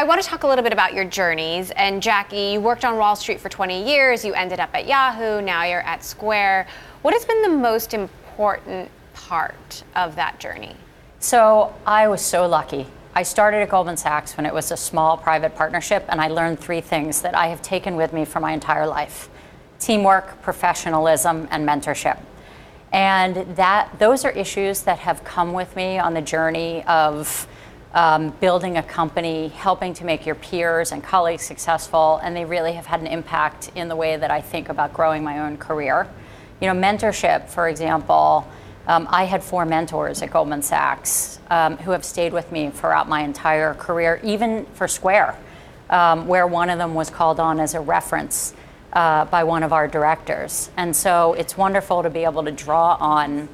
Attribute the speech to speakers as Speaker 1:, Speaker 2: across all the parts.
Speaker 1: I want to talk a little bit about your journeys. And Jackie, you worked on Wall Street for 20 years. You ended up at Yahoo. Now you're at Square. What has been the most important part of that journey?
Speaker 2: So I was so lucky. I started at Goldman Sachs when it was a small private partnership, and I learned three things that I have taken with me for my entire life: teamwork, professionalism, and mentorship. And those are issues that have come with me on the journey of building a company, helping to make your peers and colleagues successful, and they really have had an impact in the way that I think about growing my own career. You know, mentorship, for example, I had 4 mentors at Goldman Sachs who have stayed with me throughout my entire career, even for Square, where one of them was called on as a reference by one of our directors. And so it's wonderful to be able to draw on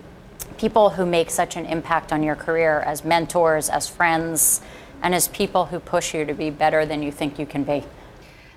Speaker 2: people who make such an impact on your career as mentors, as friends, and as people who push you to be better than you think you can be.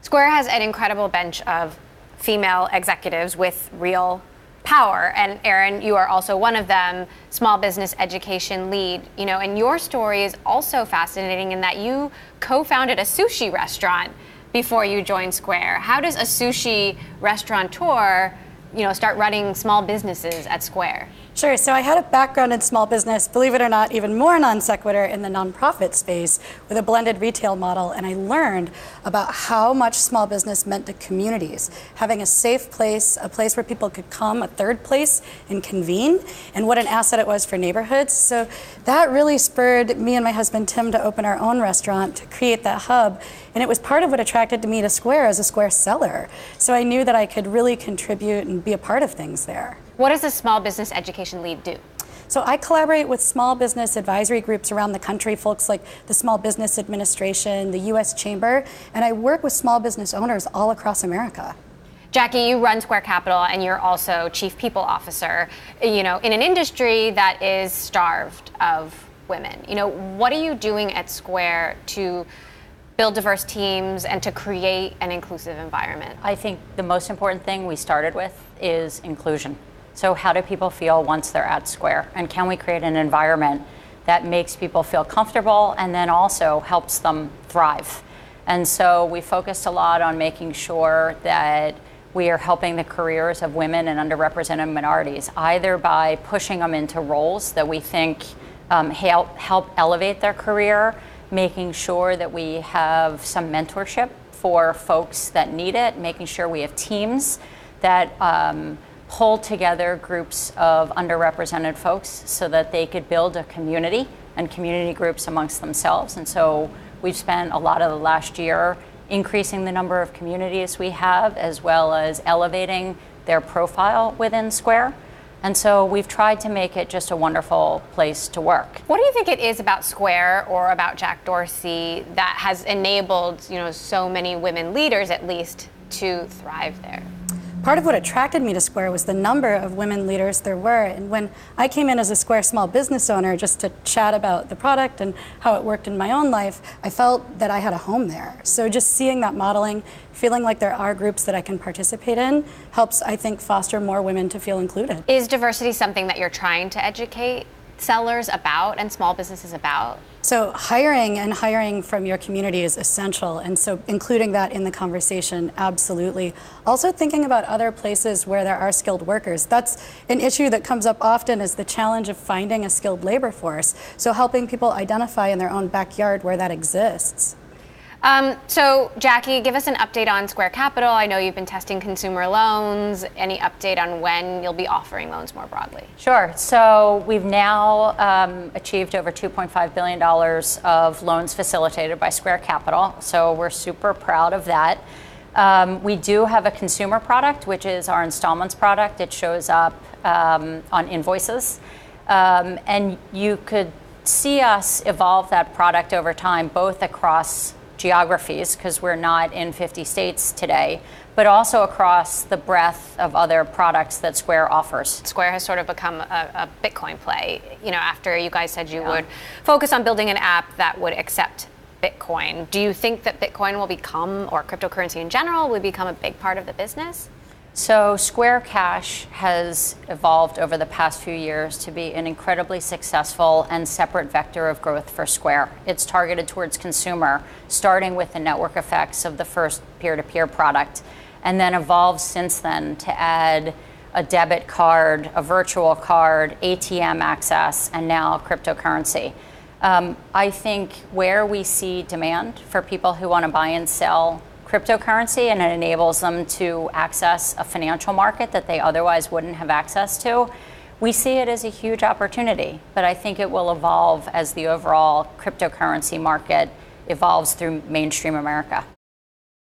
Speaker 1: Square has an incredible bench of female executives with real power. And Erin, you are also one of them, small business education lead. You know, and your story is also fascinating in that you co-founded a sushi restaurant before you joined Square. How does a sushi restaurateur, you know, start running small businesses at Square?
Speaker 3: Sure. So I had a background in small business, believe it or not, even more non sequitur in the nonprofit space with a blended retail model. And I learned about how much small business meant to communities, having a safe place, a place where people could come, a third place and convene, and what an asset it was for neighborhoods. So that really spurred me and my husband, Tim, to open our own restaurant, to create that hub. And it was part of what attracted me to Square as a Square seller. So I knew that I could really contribute and be a part of things there.
Speaker 1: What does a small business education lead do?
Speaker 3: So I collaborate with small business advisory groups around the country, folks like the Small Business Administration, the U.S. Chamber, and I work with small business owners all across America.
Speaker 1: Jackie, you run Square Capital and you're also Chief People Officer, you know, in an industry that is starved of women. You know, what are you doing at Square to build diverse teams and to create an inclusive environment?
Speaker 2: I think the most important thing we started with is inclusion. So how do people feel once they're at Square? And can we create an environment that makes people feel comfortable and then also helps them thrive? And so we focused a lot on making sure that we are helping the careers of women and underrepresented minorities, either by pushing them into roles that we think help elevate their career, making sure that we have some mentorship for folks that need it, making sure we have teams that pull together groups of underrepresented folks so that they could build a community and community groups amongst themselves. And so we've spent a lot of the last year increasing the number of communities we have, as well as elevating their profile within Square. And so we've tried to make it just a wonderful place to work.
Speaker 1: What do you think it is about Square or about Jack Dorsey that has enabled, you know, so many women leaders, at least, to thrive there?
Speaker 3: Part of what attracted me to Square was the number of women leaders there were. And when I came in as a Square small business owner just to chat about the product and how it worked in my own life, I felt that I had a home there. So just seeing that modeling, feeling like there are groups that I can participate in, helps, I think, foster more women to feel included.
Speaker 1: Is diversity something that you're trying to educate sellers about and small businesses about?
Speaker 3: So hiring from your community is essential, and so including that in the conversation, absolutely. Also thinking about other places where there are skilled workers. That's an issue that comes up often, is the challenge of finding a skilled labor force. So helping people identify in their own backyard where that exists.
Speaker 1: So Jackie, give us an update on Square Capital. I know you've been testing consumer loans. Any update on when you'll be offering loans more broadly?
Speaker 2: Sure. So we've now achieved over $2.5 billion of loans facilitated by Square Capital. So we're super proud of that. We do have a consumer product, which is our installments product. It shows up on invoices. And you could see us evolve that product over time, both across geographies, because we're not in 50 states today, but also across the breadth of other products that Square offers.
Speaker 1: Square has sort of become a Bitcoin play, you know, after you guys said you would focus on building an app that would accept Bitcoin. Do you think that Bitcoin will become, or cryptocurrency in general, will become a big part of the business?
Speaker 2: So Square Cash has evolved over the past few years to be an incredibly successful and separate vector of growth for Square. It's targeted towards consumer, starting with the network effects of the first peer-to-peer product, and then evolved since then to add a debit card, a virtual card, ATM access, and now cryptocurrency. I think where we see demand for people who want to buy and sell cryptocurrency, and it enables them to access a financial market that they otherwise wouldn't have access to, we see it as a huge opportunity. But I think it will evolve as the overall cryptocurrency market evolves through mainstream America.